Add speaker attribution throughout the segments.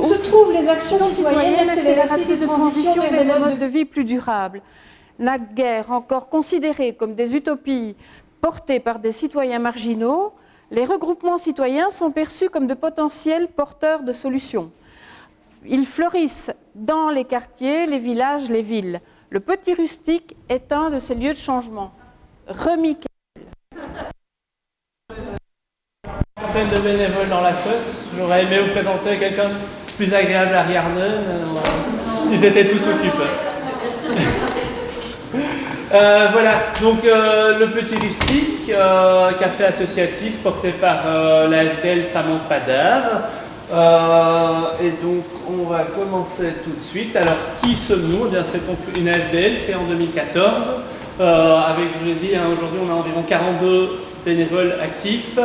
Speaker 1: Où se trouvent les actions citoyennes accélératrices de transition vers des modes de vie plus durables, naguère encore considérés comme des utopies portées par des citoyens marginaux, les regroupements citoyens sont perçus comme de potentiels porteurs de solutions. Ils fleurissent dans les quartiers, les villages, les villes. Le petit rustique est un de ces lieux de changement. Remis
Speaker 2: Centaine de bénévoles dans la sauce. J'aurais aimé vous présenter quelqu'un de plus agréable à regarder, mais ils étaient tous occupés. Voilà, donc le petit rustique, café associatif porté par l'ASBL Samantha Pader. Et donc on va commencer tout de suite. Alors qui sommes-nous? Eh bien, c'est une ASBL créée en 2014 avec, je vous l'ai dit, hein, aujourd'hui on a environ 42 bénévoles actifs,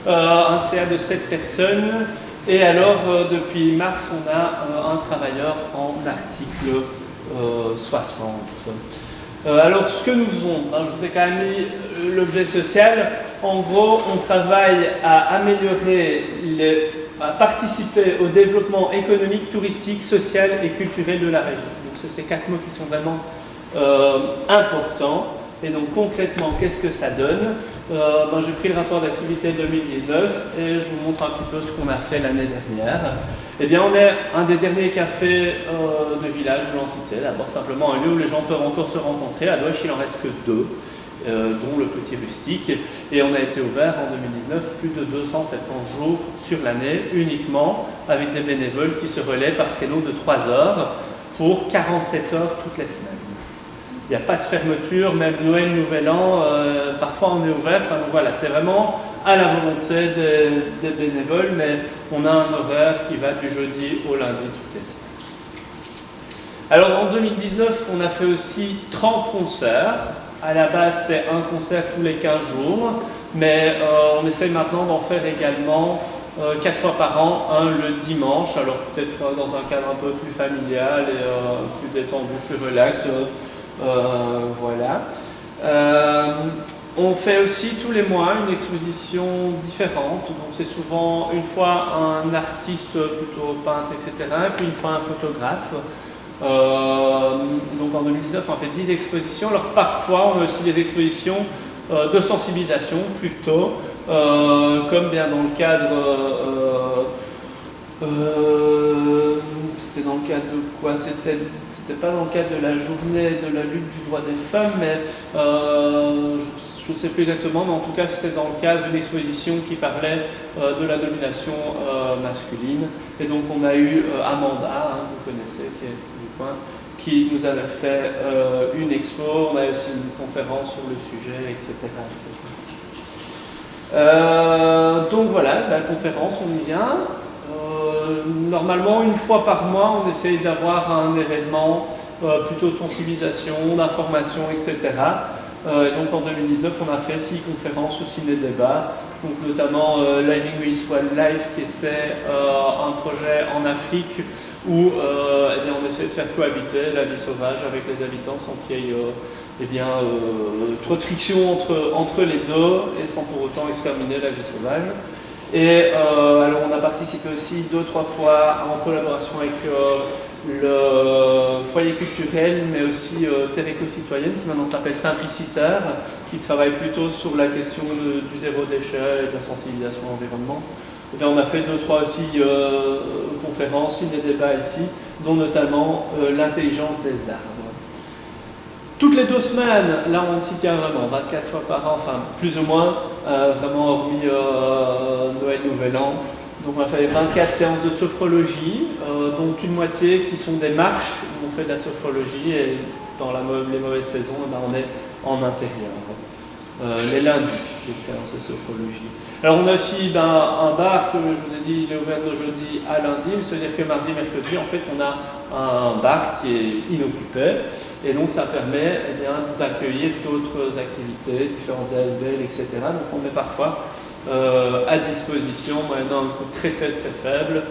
Speaker 2: un CA de 7 personnes, et alors depuis mars on a un travailleur en article 60. Alors ce que nous faisons, hein, je vous ai quand même mis l'objet social. En gros, on travaille à améliorer, à participer au développement économique, touristique, social et culturel de la région. Donc c'est ces 4 mots qui sont vraiment importants. Et donc concrètement, qu'est-ce que ça donne? J'ai pris le rapport d'activité 2019 et je vous montre un petit peu ce qu'on a fait l'année dernière. Eh bien, on est un des derniers cafés de village de l'entité. D'abord, simplement un lieu où les gens peuvent encore se rencontrer. À Douai, il n'en reste que 2, dont le petit rustique. Et on a été ouvert en 2019 plus de 270 jours sur l'année, uniquement avec des bénévoles qui se relaient par créneau de 3 heures pour 47 heures toutes les semaines. Il n'y a pas de fermeture, même Noël, Nouvel An, parfois on est ouvert. Enfin, donc voilà, c'est vraiment à la volonté des bénévoles, mais on a un horaire qui va du jeudi au lundi toutes les semaines. Alors en 2019, on a fait aussi 30 concerts. À la base, c'est un concert tous les 15 jours, mais on essaye maintenant d'en faire également 4 fois par an, un le dimanche, alors peut-être dans un cadre un peu plus familial et plus détendu, plus relax. Voilà. On fait aussi tous les mois une exposition différente, donc c'est souvent une fois un artiste plutôt peintre, etc., et puis une fois un photographe. Donc en 2019 on a fait 10 expositions. Alors parfois on a aussi des expositions de sensibilisation plutôt, comme bien dans le cadre c'était dans le cadre de quoi? C'était pas dans le cadre de la journée de la lutte du droit des femmes, mais je ne sais plus exactement, mais en tout cas c'était dans le cadre d'une exposition qui parlait de la domination masculine. Et donc on a eu Amanda, hein, vous connaissez, qui est du coin, qui nous avait fait une expo. On a eu aussi une conférence sur le sujet, etc. Donc voilà, la conférence, on y vient. Normalement, une fois par mois, on essaye d'avoir un événement plutôt sensibilisation, d'information, etc. Donc en 2019, on a fait 6 conférences, aussi des débats, donc notamment Living with Wildlife, qui était un projet en Afrique où eh bien, on essayait de faire cohabiter la vie sauvage avec les habitants sans qu'il y ait trop de friction entre les deux et sans pour autant exterminer la vie sauvage. Et alors on a participé aussi 2-3 fois en collaboration avec le foyer culturel, mais aussi Terre éco-citoyenne, qui maintenant s'appelle Simplicitaire, qui travaille plutôt sur la question du zéro déchet et de la sensibilisation à l'environnement. Et on a fait 2-3 aussi conférences, des débats ici, dont notamment l'intelligence des arbres. Toutes les 2 semaines, là on s'y tient vraiment, 24 fois par an, enfin plus ou moins, vraiment hormis Noël, Nouvel An. Donc on a fait 24 séances de sophrologie, dont une moitié qui sont des marches où on fait de la sophrologie, et dans les mauvaises saisons, on est en intérieur. Les lundis, les séances de sophrologie. Alors on a aussi un bar que je vous ai dit, il est ouvert de jeudi à lundi, mais ça veut dire que mardi, mercredi, en fait, on a un bar qui est inoccupé, et donc ça permet d'accueillir d'autres activités, différentes ASBL, etc. Donc on met parfois à disposition, moyennant un coût très faible.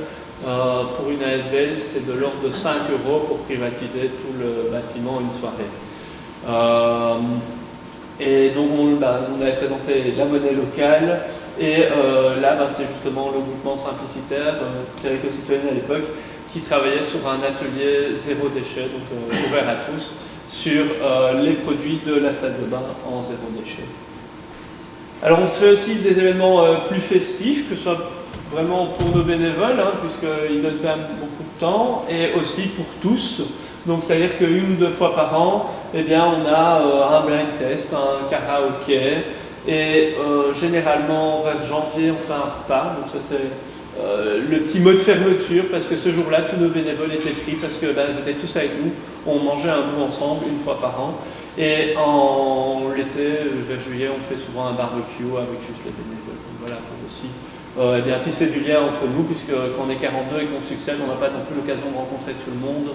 Speaker 2: Pour une ASBL, c'est de l'ordre de 5 € pour privatiser tout le bâtiment une soirée. Et donc on avait présenté la monnaie locale, et là c'est justement le groupement Simplicitaire, Terre éco-citoyenne à l'époque, qui travaillait sur un atelier zéro déchet, donc ouvert à tous, sur les produits de la salle de bain en zéro déchet. Alors on se fait aussi des événements plus festifs, que ce soit vraiment pour nos bénévoles, hein, puisqu'ils donnent quand même beaucoup de temps, et aussi pour tous. Donc c'est-à-dire qu'une ou deux fois par an, eh bien, on a un blind test, un karaoké, et généralement vers janvier on fait un repas. Donc ça c'est le petit mot de fermeture, parce que ce jour-là tous nos bénévoles étaient pris, parce que ils étaient tous avec nous, on mangeait un bout ensemble une fois par an. Et en l'été, vers juillet, on fait souvent un barbecue avec juste les bénévoles. Donc voilà, pour aussi eh bien, tisser du lien entre nous, puisque quand on est 42 et qu'on succède, on n'a pas non plus l'occasion de rencontrer tout le monde,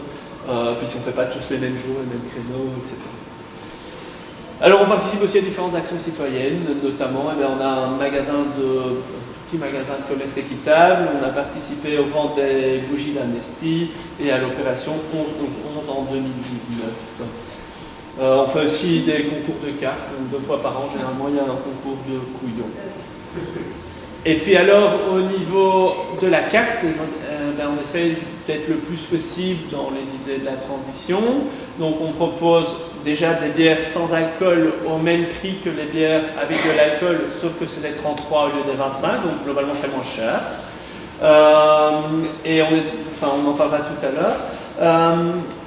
Speaker 2: puisqu'on ne fait pas tous les mêmes jours, les mêmes créneaux, etc. Alors on participe aussi à différentes actions citoyennes, notamment on a un petit magasin de commerce équitable, on a participé au vente des bougies d'Amnesty et à l'opération 11-11-11 en 2019. On fait aussi des concours de cartes, donc 2 fois par an, généralement il y a un concours de couillons. Et puis alors, au niveau de la carte, on essaye d'être le plus possible dans les idées de la transition. Donc on propose déjà des bières sans alcool au même prix que les bières avec de l'alcool, sauf que c'est des 33 au lieu des 25, donc globalement c'est moins cher. Et on en parlera tout à l'heure.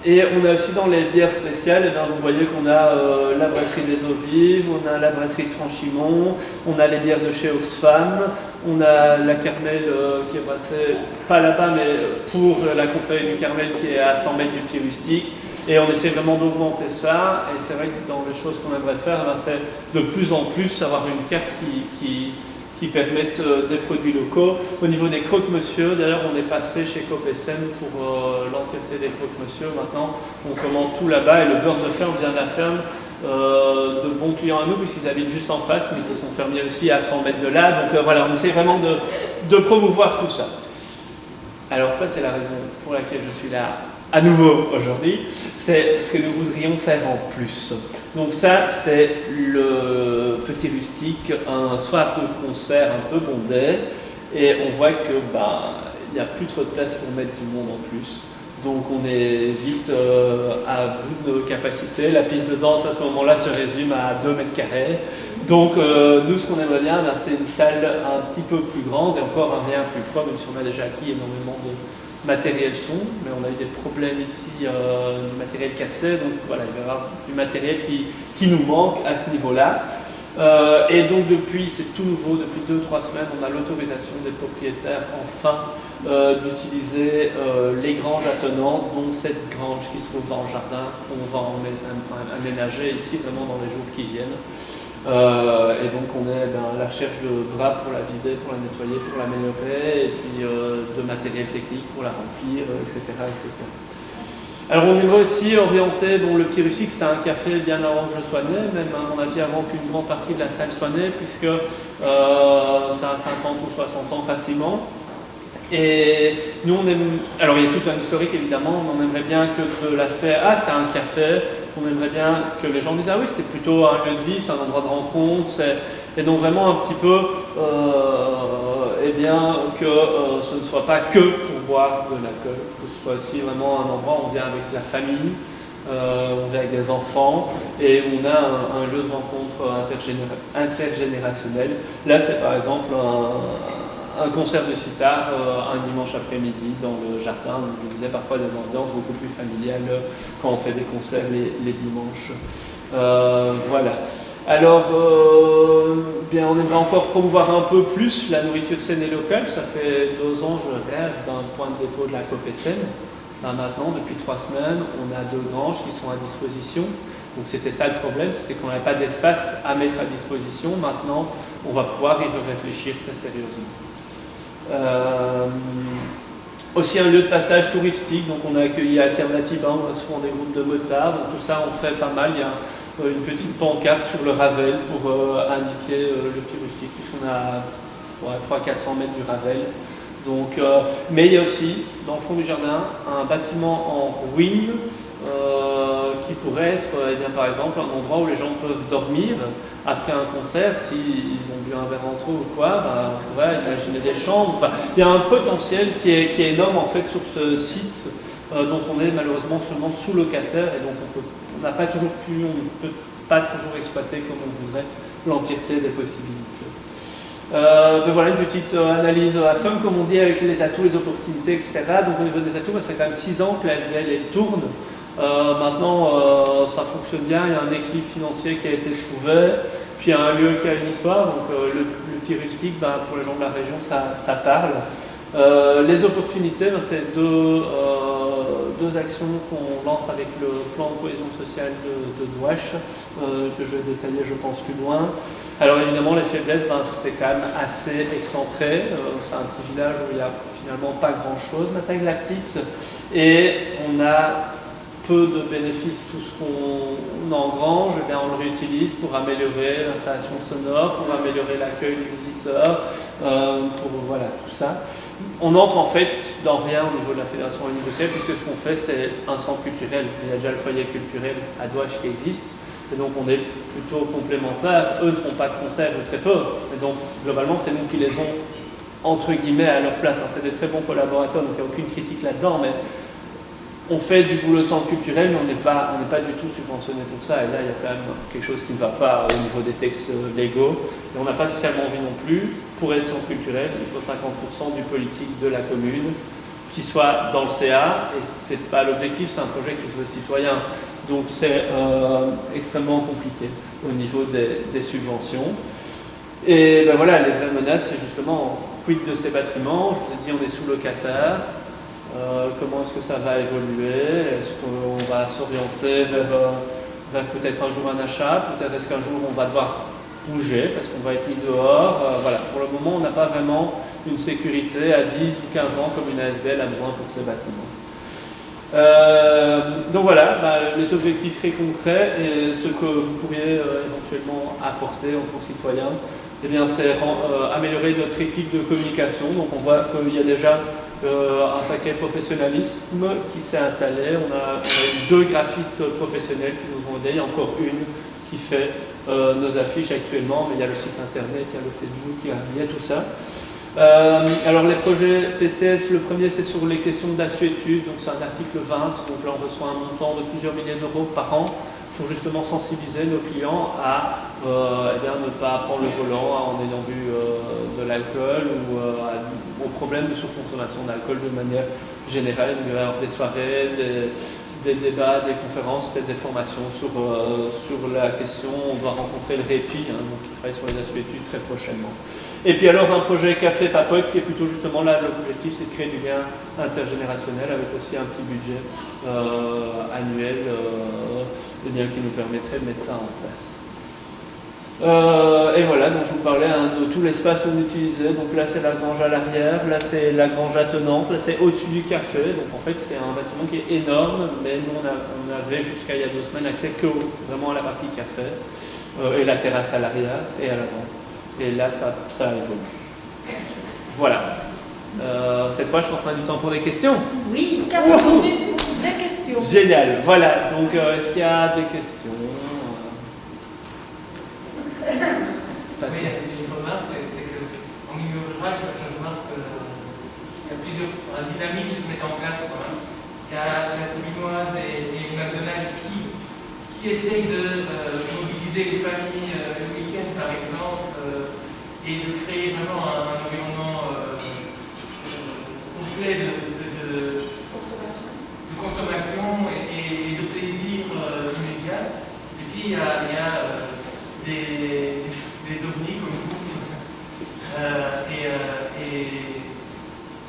Speaker 2: Et on a aussi dans les bières spéciales, vous voyez qu'on a la brasserie des Eaux Vives, on a la brasserie de Franchimont, on a les bières de chez Oxfam, on a la Carmel qui est brassée, pas là-bas, mais pour la confrérie du Carmel qui est à 100 mètres du pied rustique. Et on essaie vraiment d'augmenter ça. Et c'est vrai que dans les choses qu'on aimerait faire, c'est de plus en plus avoir une carte qui permettent des produits locaux. Au niveau des croque-monsieur, d'ailleurs on est passé chez Copesem pour l'entièreté des croque-monsieur. Maintenant on commande tout là-bas et le beurre de ferme vient de la ferme de bons clients à nous puisqu'ils habitent juste en face mais qui sont fermiers aussi à 100 mètres de là. Donc voilà, on essaie vraiment de promouvoir tout ça. Alors ça c'est la raison pour laquelle je suis là à nouveau aujourd'hui, c'est ce que nous voudrions faire en plus. Donc ça, c'est le Petit Rustique, un soir de concert un peu bondé, et on voit que il n'y a plus trop de place pour mettre du monde en plus. Donc on est vite à bout de nos capacités. La piste de danse à ce moment-là se résume à 2 mètres carrés. Donc nous, ce qu'on aimerait bien, c'est une salle un petit peu plus grande et encore un rien plus propre, même si on a déjà acquis énormément de matériel son, mais on a eu des problèmes ici, du matériel cassé, donc voilà, il va y avoir du matériel qui nous manque à ce niveau-là. Et donc depuis, c'est tout nouveau, depuis 2-3 semaines, on a l'autorisation des propriétaires enfin d'utiliser les granges attenantes, dont cette grange qui se trouve dans le jardin, qu'on va aménager ici vraiment dans les jours qui viennent. Et donc on est à la recherche de bras pour la vider, pour la nettoyer, pour l'améliorer, et puis de matériel technique pour la remplir, etc. etc. Alors on aimerait aussi orienter, le Petit Rustique c'était un café bien avant que je sois né, même à mon avis avant qu'une grande partie de la salle soit née, puisque ça a 50 ou 60 ans facilement. Et nous on aime, alors il y a tout un historique évidemment, mais on aimerait bien que de l'aspect c'est un café, on aimerait bien que les gens disent oui c'est plutôt un lieu de vie, c'est un endroit de rencontre, et donc vraiment un petit peu que ce ne soit pas que pour boire de l'alcool, que ce soit aussi vraiment un endroit où on vient avec la famille, on vient avec des enfants et on a un lieu de rencontre intergénérationnel. Là c'est par exemple un concert de sitar un dimanche après-midi dans le jardin. Donc, je disais parfois des ambiances beaucoup plus familiales quand on fait des concerts les dimanches. Voilà. Alors, on aimerait encore promouvoir un peu plus la nourriture saine et locale. Ça fait 2 ans, je rêve d'un point de dépôt de la Copesem. Maintenant, depuis 3 semaines, on a 2 granges qui sont à disposition. Donc c'était ça le problème, c'était qu'on n'avait pas d'espace à mettre à disposition. Maintenant, on va pouvoir y réfléchir très sérieusement. Aussi un lieu de passage touristique, donc on a accueilli Alternativa, on a souvent des groupes de motards, donc tout ça on fait pas mal. Il y a une petite pancarte sur le Ravel pour indiquer le Petit Rustique, puisqu'on a 300-400 mètres du Ravel. Donc, mais il y a aussi, dans le fond du jardin, un bâtiment en ruine qui pourrait être, eh bien, par exemple, un endroit où les gens peuvent dormir après un concert, s'ils ont bu un verre en trop ou quoi, on pourrait imaginer des chambres. Enfin, il y a un potentiel qui est énorme en fait sur ce site dont on est malheureusement seulement sous-locataire et donc on ne peut pas toujours exploiter comme on voudrait l'entièreté des possibilités. Donc voilà une petite analyse à fond, comme on dit, avec les atouts, les opportunités, etc. Donc au niveau des atouts, ça fait quand même 6 ans que la SBL elle tourne. Maintenant, ça fonctionne bien, il y a un équilibre financier qui a été trouvé, puis il y a un lieu qui a une histoire, donc le petit rustique, pour les gens de la région, ça parle. Les opportunités, c'est deux actions qu'on lance avec le plan de cohésion sociale de Douache, que je vais détailler, je pense, plus loin. Alors évidemment, les faiblesses, c'est quand même assez excentré. C'est un petit village où il n'y a finalement pas grand-chose, la taille de la petite, et on a peu de bénéfices. Tout ce qu'on engrange, eh bien, on le réutilise pour améliorer l'installation sonore, pour améliorer l'accueil des visiteurs, pour voilà, tout ça. On entre en fait dans rien au niveau de la Fédération Wallonie-Bruxelles, puisque ce qu'on fait, c'est un centre culturel. Il y a déjà le foyer culturel à Douache qui existe, et donc on est plutôt complémentaires. Eux ne font pas de concerts, ou très peu, et donc globalement, c'est nous qui les ont entre guillemets à leur place. C'est des très bons collaborateurs, donc il n'y a aucune critique là-dedans, mais on fait du boulot de centre culturel, mais on n'est pas du tout subventionné pour ça. Et là, il y a quand même quelque chose qui ne va pas au niveau des textes légaux. Et on n'a pas spécialement envie non plus. Pour être centre culturel, il faut 50% du politique de la commune qui soit dans le CA. Et ce n'est pas l'objectif, c'est un projet qui se veut citoyen. Donc c'est extrêmement compliqué au niveau des subventions. Et ben voilà, les vraies menaces, c'est justement quid de ces bâtiments. Je vous ai dit, on est sous-locataire. Comment est-ce que ça va évoluer? Est-ce qu'on va s'orienter vers peut-être un jour un achat? Peut-être est-ce qu'un jour on va devoir bouger parce qu'on va être mis dehors? Voilà. Pour le moment, on n'a pas vraiment une sécurité à 10 ou 15 ans comme une ASBL a besoin pour ces bâtiments. Donc voilà, les objectifs très concrets et ce que vous pourriez éventuellement apporter en tant que citoyen, eh bien, c'est améliorer notre équipe de communication. Donc on voit qu'il y a déjà un sacré professionnalisme qui s'est installé. On a eu 2 graphistes professionnels qui nous ont aidés, il y a encore une qui fait nos affiches actuellement, mais il y a le site internet, il y a le Facebook, il y a tout ça. Alors les projets PCS, le premier c'est sur les questions d'assuétude, donc c'est un article 20, donc là on reçoit un montant de plusieurs milliers d'euros par an pour justement sensibiliser nos clients à ne pas prendre le volant en ayant bu de l'alcool ou aux problèmes de surconsommation d'alcool de manière générale. Il y avoir des soirées, des débats, des conférences, peut-être des formations sur la question. On doit rencontrer le Répi, donc qui travaille sur les assuétudes très prochainement. Et puis alors un projet Café Papote qui est plutôt justement là, l'objectif c'est de créer du lien intergénérationnel avec aussi un petit budget annuel qui nous permettrait de mettre ça en place. Et voilà, donc je vous parlais de tout l'espace qu'on utilisait. Donc là c'est la grange à l'arrière, là c'est la grange attenante, là c'est au-dessus du café. Donc en fait c'est un bâtiment qui est énorme, mais nous on avait jusqu'à il y a 2 semaines accès que vraiment à la partie café et la terrasse à l'arrière et à l'avant. Et là ça évolue. Voilà. Cette fois je pense qu'on a du temps pour des questions.
Speaker 3: Oui, 4 minutes pour des questions.
Speaker 2: Génial, voilà. Donc est-ce qu'il y a des questions?
Speaker 4: Oui, j'ai une remarque, c'est qu'en milieu rural, je remarque qu'il y a plusieurs dynamiques qui se mettent en place. Quoi. Il y a la Couvinoise et McDonald's qui essayent de mobiliser les familles le week-end, par exemple, et de créer vraiment un environnement complet de consommation et de plaisir immédiat. Et puis il y a des ovnis comme vous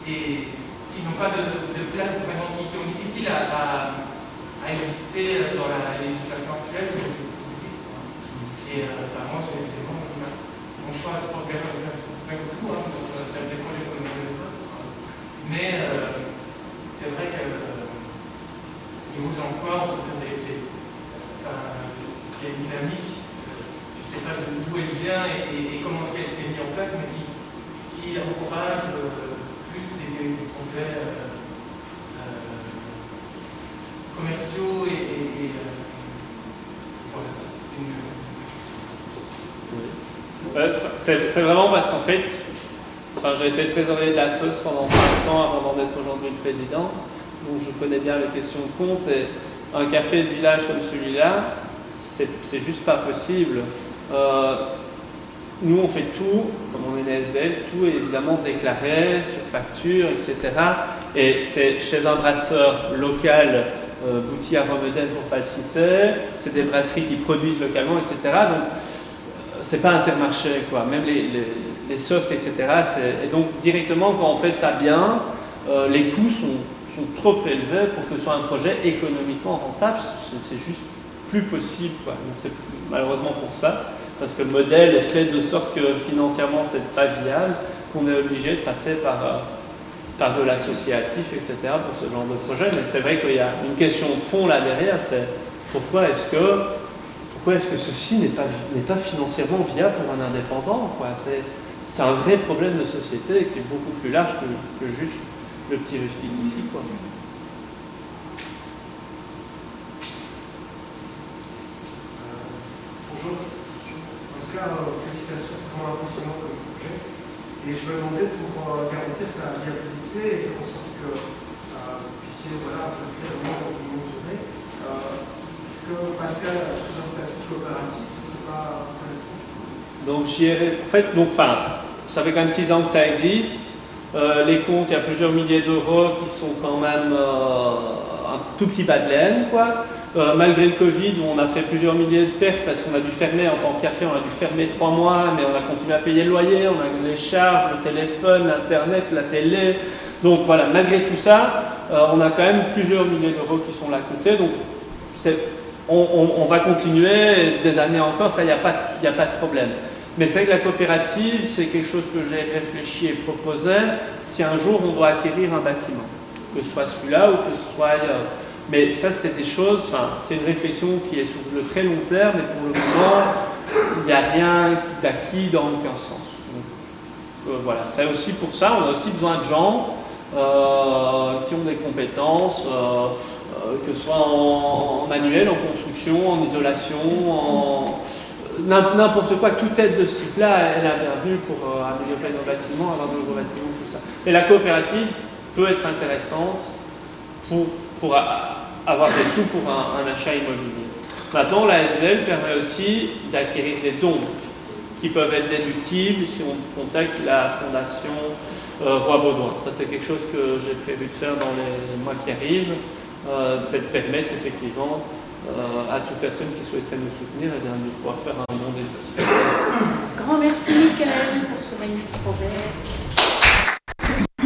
Speaker 4: et qui n'ont pas de place vraiment, qui sont difficiles à exister dans la législation actuelle. Et moi j'ai vraiment mon choix c'est pour regarder avec vous pour faire des projets comme les autres. Mais c'est vrai que au niveau de l'emploi on peut faire des dynamiques. Je ne sais pas d'où elle vient et comment elle s'est mise en place, mais qui encourage plus des projets commerciaux et
Speaker 2: C'est vraiment parce qu'en fait, j'ai été trésorier de la SOS pendant 5 ans avant d'en être aujourd'hui le président. Donc je connais bien les questions de compte. Et un café de village comme celui-là, c'est juste pas possible. Nous, on fait tout, comme on est une ASBL, tout est évidemment déclaré sur facture, etc. Et c'est chez un brasseur local, Bouti à Romeden pour ne pas le citer, c'est des brasseries qui produisent localement, etc. Donc, c'est pas Intermarché, quoi. Même les softs, etc. Et donc, directement, quand on fait ça bien, les coûts sont trop élevés pour que ce soit un projet économiquement rentable. C'est juste plus possible, quoi. Donc c'est malheureusement pour ça, parce que le modèle est fait de sorte que financièrement c'est pas viable, qu'on est obligé de passer par de l'associatif, etc. pour ce genre de projet. Mais c'est vrai qu'il y a une question de fond là derrière, c'est pourquoi est-ce que ceci n'est pas financièrement viable pour un indépendant, quoi. C'est un vrai problème de société qui est beaucoup plus large que juste le petit rustique ici, quoi.
Speaker 5: En tout cas, félicitations, c'est vraiment impressionnant comme projet. Et je me demandais pour garantir sa viabilité et faire en sorte que vous puissiez vous inscrire vraiment dans une longue durée, est-ce que passer sous un statut coopératif, ce ne serait pas intéressant?
Speaker 2: Donc, ça fait quand même 6 ans que ça existe. Les comptes, il y a plusieurs milliers d'euros qui sont quand même un tout petit bas de laine, quoi. Malgré le Covid, où on a fait plusieurs milliers de pertes parce qu'on a dû fermer en tant que café, on a dû fermer 3 mois, mais on a continué à payer le loyer, on a les charges, le téléphone, l'internet, la télé. Donc voilà, malgré tout ça, on a quand même plusieurs milliers d'euros qui sont là à côté. Donc on va continuer des années encore, ça, il n'y a pas de problème. Mais c'est que la coopérative, c'est quelque chose que j'ai réfléchi et proposé si un jour on doit acquérir un bâtiment, que ce soit celui-là ou que ce soit ailleurs. Mais ça, c'est des choses, c'est une réflexion qui est sur le très long terme, et pour le moment, il n'y a rien d'acquis dans aucun sens. Donc, voilà, c'est aussi pour ça, on a aussi besoin de gens qui ont des compétences, que ce soit en manuel, en construction, en isolation, n'importe quoi, toute aide de ce type-là est la bienvenue pour améliorer nos bâtiments, avoir de nouveaux bâtiments, tout ça. Et la coopérative peut être intéressante pour avoir des sous pour un achat immobilier. Maintenant, la SBL permet aussi d'acquérir des dons qui peuvent être déductibles si on contacte la fondation Roi Baudouin. Ça, c'est quelque chose que j'ai prévu de faire dans les mois qui arrivent. C'est de permettre effectivement à toute personne qui souhaiterait nous soutenir de pouvoir faire un don des dons.
Speaker 3: Grand merci Michael pour ce magnifique projet.